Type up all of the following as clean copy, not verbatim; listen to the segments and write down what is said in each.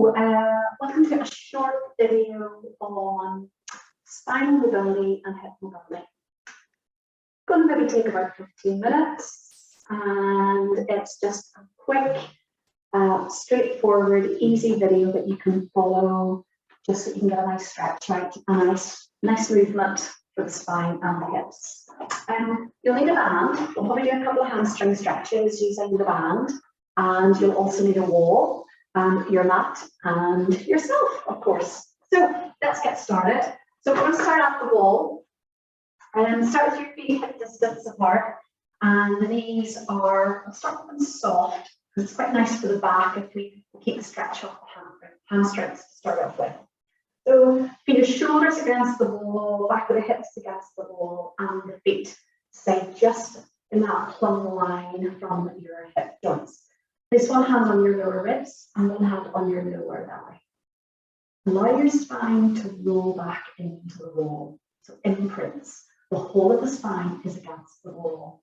Welcome to a short video on spinal mobility and hip mobility. It's going to maybe take about 15 minutes, and it's just a quick, straightforward, easy video that you can follow just so you can get a nice stretch out and a nice movement for the spine and the hips. You'll need a band. We'll probably do a couple of hamstring stretches using the band, and you'll also need a wall, your mat, and yourself, of course. So let's get started. So we're going to start at the wall, and start with your feet hip distance apart, and the knees are, I'll start with them soft, because it's quite nice for the back if we keep the stretch off the hamstrings to start off with. So feel your shoulders against the wall, back of the hips against the wall, and the feet stay just in that plumb line from your hip joints. Place one hand on your lower ribs and one hand on your lower belly. Allow your spine to roll back into the wall. So imprints. The whole of the spine is against the wall.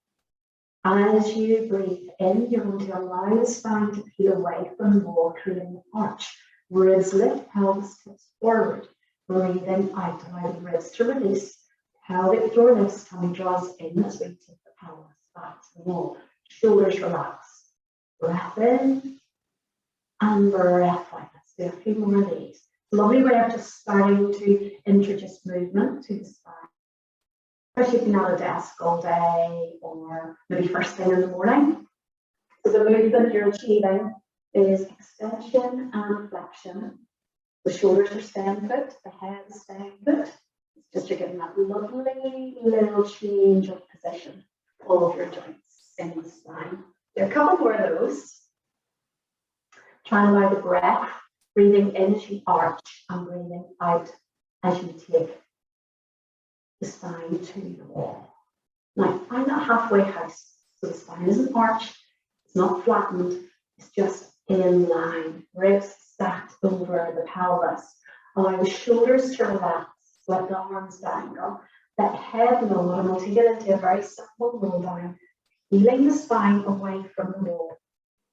As you breathe in, you're going to allow the spine to peel away from the wall, creating an arch. Ribs lift, pelvis tips forward. Breathing out, allow the ribs to release. Pelvic floor lifts, tummy draws in as we take the pelvis back to the wall. Shoulders relax. Breath in and breath out. Let's do a few more of these. Lovely way of just starting to introduce movement to the spine. Especially if you're at a desk all day or maybe first thing in the morning. So the movement you're achieving is extension and flexion. The shoulders are staying put, the head is staying put. It's just you're getting that lovely little change of position, all of your joints in the spine. There are a couple more of those. Try and allow the breath, breathing in as you arch and breathing out as you take the spine to the wall. Now, find that halfway house. So the spine isn't arched, it's not flattened, it's just in line. Ribs stacked over the pelvis. Allow the shoulders to relax, let the arms dangle. That head lower, and we'll take it into a very simple roll down, peeling the spine away from the wall.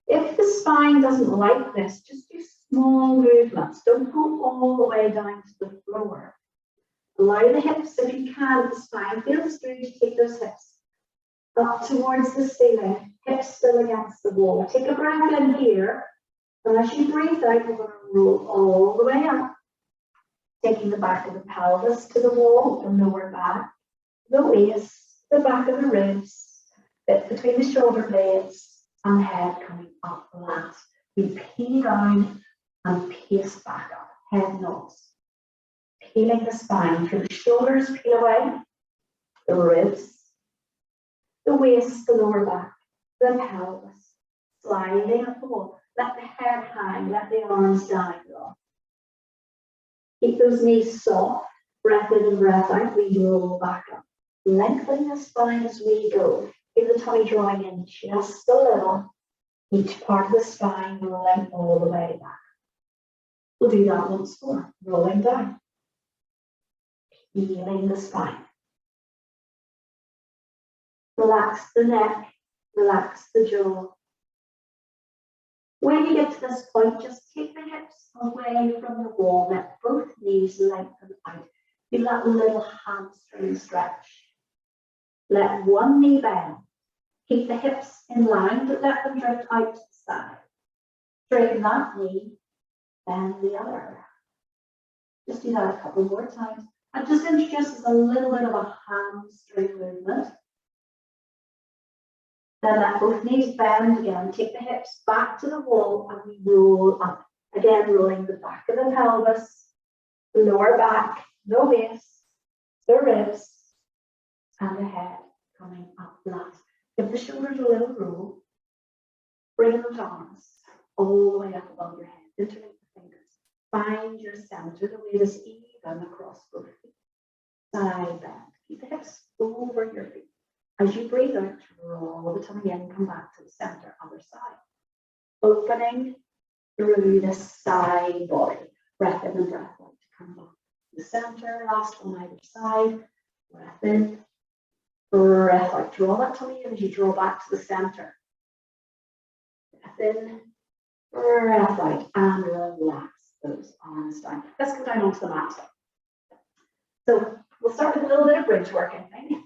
If the spine doesn't like this, just do small movements. Don't go all the way down to the floor. Allow the hips, if you can, the spine feels free to take those hips up towards the ceiling, hips still against the wall. Take a breath in here, and as you breathe out, we're going to roll all the way up, taking the back of the pelvis to the wall, the lower back, the waist, the back of the ribs, bit between the shoulder blades, and the head coming up flat. We peel down and pace back up, head nods. Peeling the spine through the shoulders, peel away, the ribs, the waist, the lower back, the pelvis, sliding up the wall. Let the head hang, let the arms dangle. Keep those knees soft, breath in and breath out, we roll back up. Lengthening the spine as we go. Feel the tummy drawing in just a little. Each part of the spine rolling all the way back. We'll do that once more. Rolling down. Peeling the spine. Relax the neck. Relax the jaw. When you get to this point, just take the hips away from the wall. Let both knees lengthen out. Feel that little hamstring stretch. Let one knee bend. Keep the hips in line, but let them drift out to the side. Straighten that knee, bend the other. Just do that a couple more times. And just introduces a little bit of a hamstring movement. Then let both knees bend again. Take the hips back to the wall and we roll up. Again, rolling the back of the pelvis, the lower back, the waist, the ribs, and the head coming up flat. Give the shoulders a little roll. Bring those arms all the way up above your head. Interlink the fingers. Find your center. The weight is even across both feet. Side bend. Keep the hips over your feet. As you breathe out, roll the tummy in, come back to the center, other side. Opening through the side body. Breath in and breath out to come back to the center. Last one either side. Breath in. Breath out. Draw that tummy in as you draw back to the center. Breath in. Breath out. And relax. spine. Let's go down onto the mat. So we'll start with a little bit of bridge work, I think.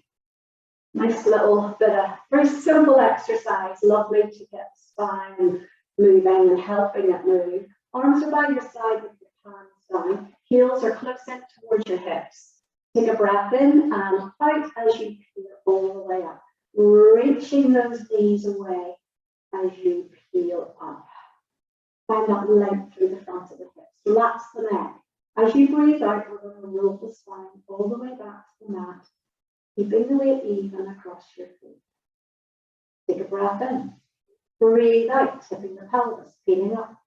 Nice little bit of very simple exercise, lovely to get the spine moving and helping it move. Arms are by your side with your hands down. Heels are close in towards your hips. Take a breath in and out as you peel all the way up. Reaching those knees away as you peel up. Find that length through the front of the hips. Relax the neck. As you breathe out, we're going to roll the spine all the way back to the mat, keeping the weight even across your feet. Take a breath in. Breathe out, tipping the pelvis, peeling up.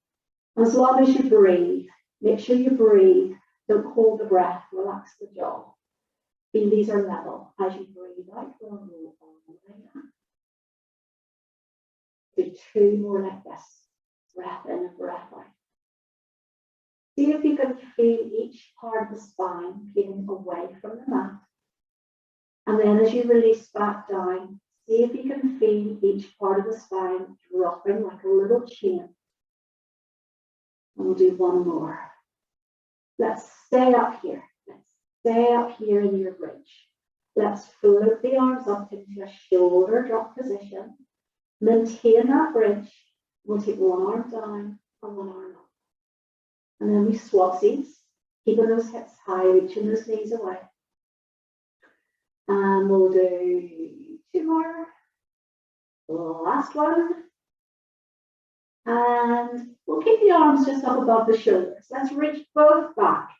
As long as you breathe, make sure you breathe. Don't hold the breath. Relax the jaw. Feel these are level. As you breathe out, we'll roll all the way down. Do 2 more like this. Breath in and breath out. See if you can feel each part of the spine peeling away from the mat. And then as you release back down, see if you can feel each part of the spine dropping like a little chain. And we'll do 1 more. Let's stay up here. Let's stay up here in your bridge. Let's float the arms up into a shoulder drop position. Maintain that bridge. We'll take 1 arm down and 1 arm up. And then we swapsies, keeping those hips high, reaching those knees away. And we'll do 2 more. Last one. And we'll keep the arms just up above the shoulders. Let's reach both back.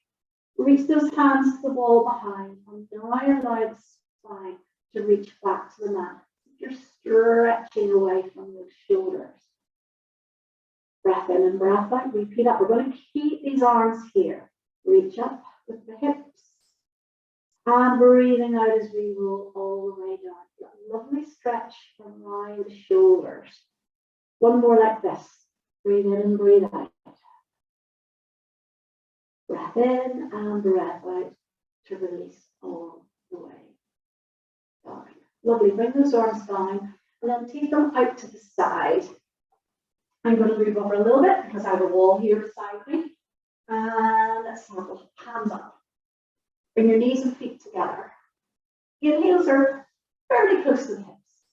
Reach those hands to the wall behind. And now allow the spine to reach back to the mat. You're stretching away from those shoulders. Breath in and breath out. Repeat up. We're going to keep these arms here. Reach up with the hips. And breathing out as we roll all the way down. Get a lovely stretch around the shoulders. 1 more like this. Breathe in and breathe out. Breath in and breath out to release all the way down. Lovely. Bring those arms down and then take them out to the side. I'm going to move over a little bit because I have a wall here beside me. And let's have the hands up. Bring your knees and feet together. Your heels are fairly close to the hips.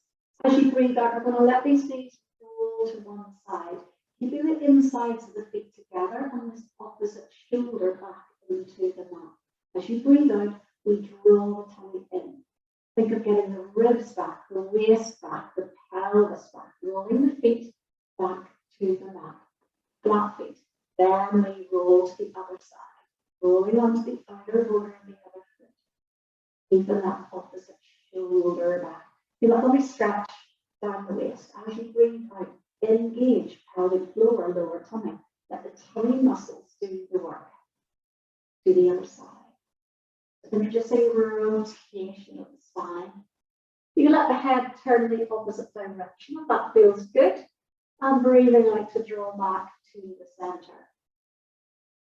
As you breathe out, we're going to let these knees roll to one side, keeping the insides of the feet together and this opposite shoulder back into the mat. As you breathe out, we draw the tummy in. Think of getting the ribs back, the waist back, the pelvis back, rolling the feet back to the mat. Flat feet. Then we roll to the other side. Rolling onto the outer border of the other foot. Keeping that opposite shoulder back. Feel that lovely stretch down the waist. As you breathe out, engage pelvic floor, lower tummy. Let the tummy muscles do the work. To the other side. Introducing rotation of the spine. You can let the head turn in the opposite direction if that feels good. And breathing out to draw back to the center.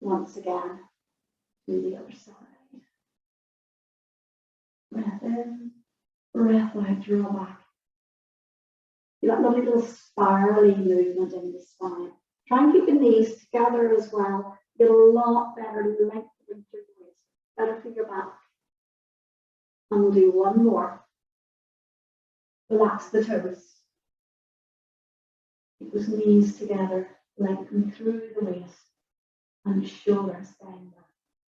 Once again. To the other side. Breath in, breath out, draw back. You got a lovely little spirally movement in the spine. Try and keep the knees together as well. Get a lot better length through the waist. Better for your back. And we'll do 1 more. Relax the toes. Keep those knees together, lengthen through the waist. And shoulders bend back.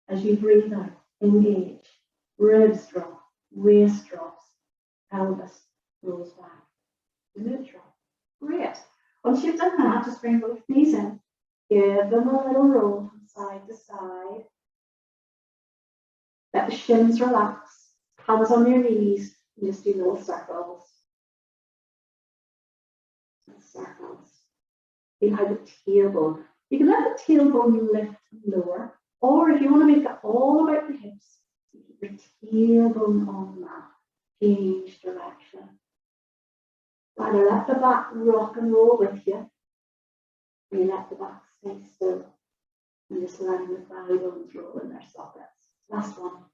As you breathe out, engage. Ribs drop, waist drops, pelvis rolls back. Neutral. Great. Once you've done that, just bring both knees in. Give them a little roll from side to side. Let the shins relax. Hands on your knees. And just do little circles. Circles. Feel how the tailbone. You can let the tailbone lift and lower. Or if you want to make it all about the hips, you keep your tailbone on the mat. Change direction. Either let the back rock and roll with you, or you let the back stay still, and just letting the thigh bones roll in their sockets. Last one.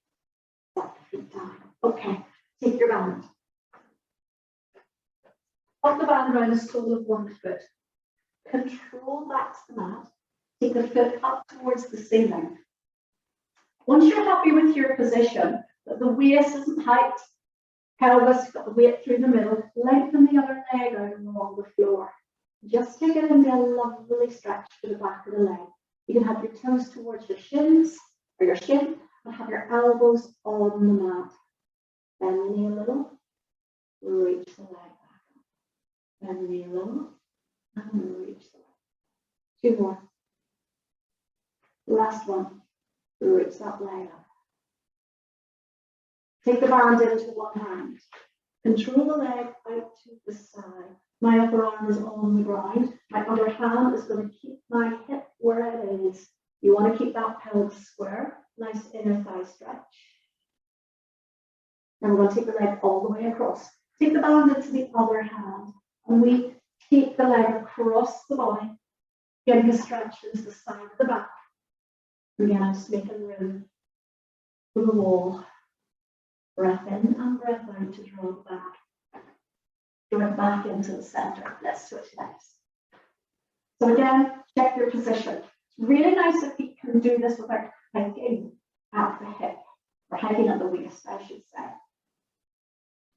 Set the feet down. Okay, take your band. Pop the band around the sole of one foot. Control back to the mat. Take the foot up towards the ceiling. Once you're happy with your position, that the waist isn't tight, pelvis got the weight through the middle, lengthen the other leg out along the floor. Just take it into a lovely stretch to the back of the leg. You can have your toes towards your shins or your shin and have your elbows on the mat. Bend the knee a little, reach the leg back up. Bend the knee a little and reach the leg. 2 more. Last one. Reach that leg up. Take the band into one hand. Control the leg out to the side. My upper arm is on the ground. My other hand is going to keep my hip where it is. You want to keep that pelvis square. Nice inner thigh stretch. And we're going to take the leg all the way across. Take the band into the other hand. And we take the leg across the body, getting a stretch into the side of the back. Again, I'm just making room for the wall. Breath in and breath out to draw it back. Draw it back into the center. Let's switch legs. So again, check your position. It's really nice if you can do this without hiking at the hip, or hiking at the waist, I should say.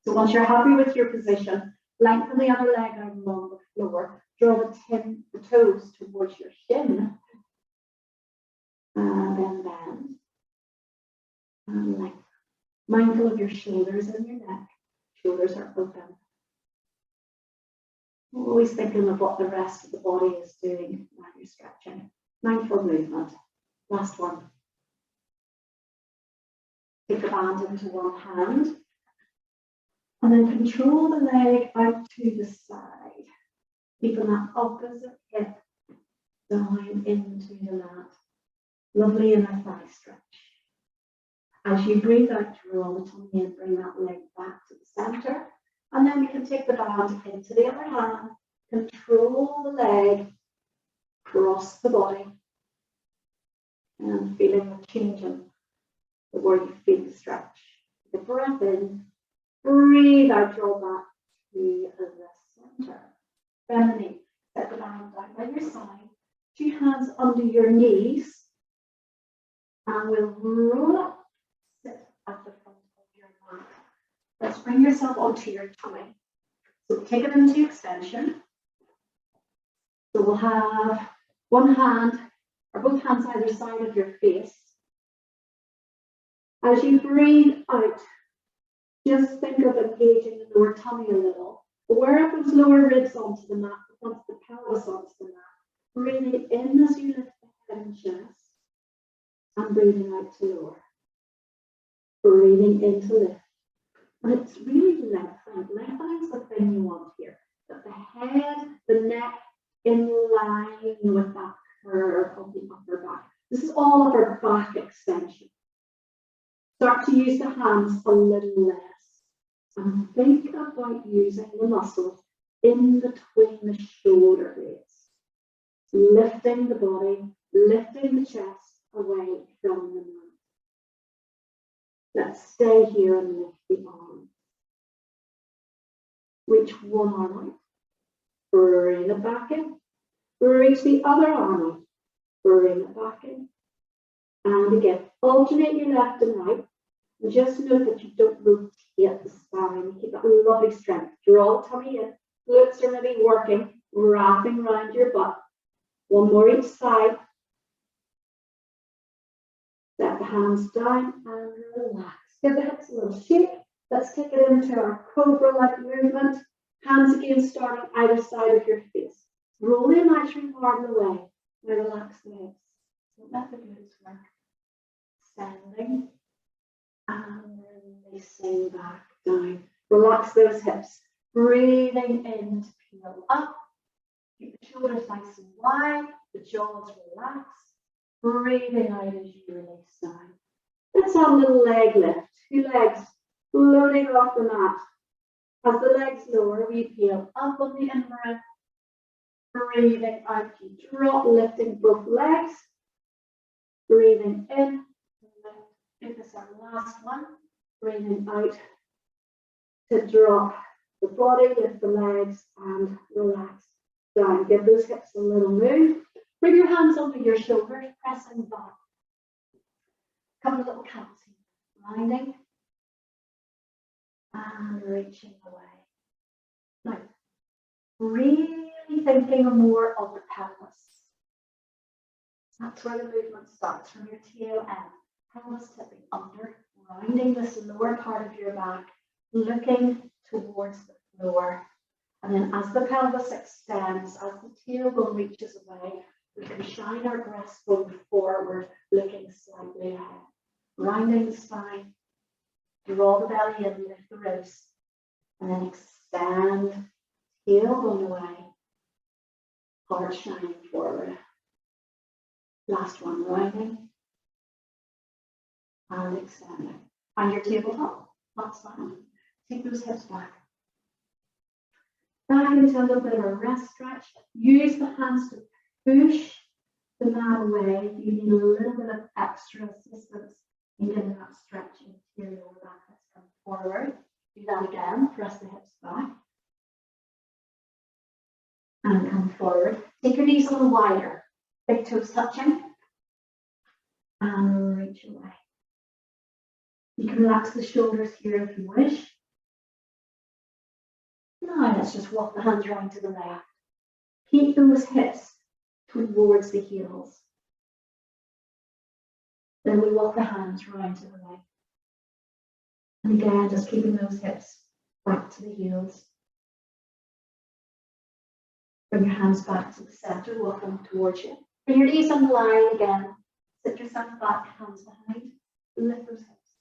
So once you're happy with your position, lengthen the other leg out along the floor. Draw the toes towards your shin. And then bend. And lengthen. Mindful of your shoulders and your neck. Shoulders are open. Always thinking of what the rest of the body is doing while you're stretching. Mindful movement. Last one. Take the band into one hand. And then control the leg out to the side. Keeping that opposite hip down into the mat. Lovely inner thigh stretch. As you breathe out, draw the tummy in, bring that leg back to the center. And then we can take the band into the other hand, control the leg, cross the body, and feeling the changing where you feel the stretch. Take a breath in, breathe out, draw back to the center. Bend the knee, set the band down by your side, 2 hands under your knees, and we'll roll up. Sit at the front of your mat. Let's bring yourself onto your tummy. So take it into extension. So we'll have one hand or both hands either side of your face. As you breathe out, just think of engaging the lower tummy a little. Aware of those lower ribs onto the mat, onto the pelvis onto the mat. Breathing in as you lift the head and chest, and breathing out to lower. Breathing in to lift. And it's really lengthening. Lengthening is the thing you want here. That the head, the neck, in line with that curve of the upper back. This is all upper back extension. Start to use the hands a little less. And think about using the muscles in between the shoulder blades. Lifting the body, lifting the chest away from the mat. Let's stay here and lift the arm. Reach one arm out. Bring it back in. Reach the other arm out. Bring it back in. And again, alternate your left and right. And just note that you don't rotate the spine. You keep that lovely strength. Draw the tummy in. Glutes are maybe working, wrapping around your butt. One more each side. Set the hands down and relax. Give the hips a little shake. Let's take it into our cobra-like movement. Hands again starting either side of your face. Roll the imaginary arm away. Now relax the legs. Don't let the glutes work. Extending and releasing back down. Relax those hips. Breathing in to peel up. Keep the shoulders nice and wide. The jaws relax. Breathing out as you release down. Let's have a little leg lift. 2 legs floating off the mat. As the legs lower, we peel up on the in-breath. Breathing out, you drop, lifting both legs. Breathing in. Make this our last one. Breathing out to drop the body, lift the legs, and relax down. Give those hips a little move. Bring your hands under your shoulders, pressing back. couple of little counts here. Rounding and reaching away. Now, really thinking more of the pelvis. That's where the movement starts, from your tail end. Pelvis tipping under, rounding this lower part of your back, looking towards the floor. And then as the pelvis extends, as the tailbone reaches away, we can shine our breastbone forward, looking slightly ahead. Rounding the spine, draw the belly in, lift the ribs, and then extend, tailbone away, heart shining forward. Last one, rounding and extending. And your tabletop, that's fine. Take those hips back. Back into a little bit of a rest stretch. Use the hands to push the mat away. You need a little bit of extra assistance in getting that stretch into your lower back. Let's come forward. Do that again. Press the hips back. And come forward. Take your knees a little wider. Big toes touching. And reach away. You can relax the shoulders here if you wish. Now let's just walk the hands around to the left. Keep those hips towards the heels. Then we walk the hands round to the right. And again, just keeping those hips back to the heels. Bring your hands back to the center, walk them towards you. Bring your knees on the line again. Sit yourself back, hands behind. Lift those hips.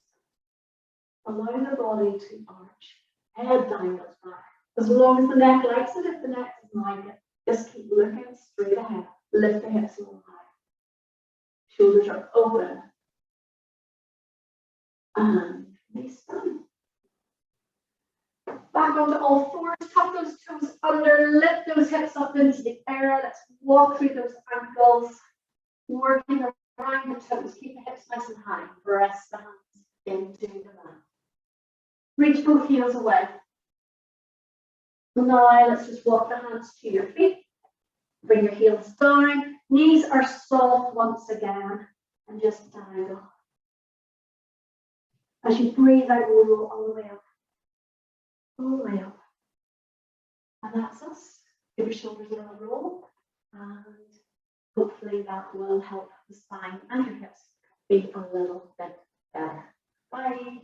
Allow the body to arch. Head downwards back. As long as the neck likes it, if the neck doesn't like it, just keep looking straight ahead. Lift the hips a little higher. Shoulders are open. And face down. Back onto all fours, tuck those toes under, lift those hips up into the air. Let's walk through those ankles, working around the toes. Keep the hips nice and high. Press the hands into the mat. Reach both heels away. Now let's just walk the hands to your feet. Bring your heels down. Knees are soft once again. And just down. As you breathe out, roll all the way up. All the way up. And that's us. Give your shoulders a little roll. And hopefully that will help the spine and your hips be a little bit better. Bye.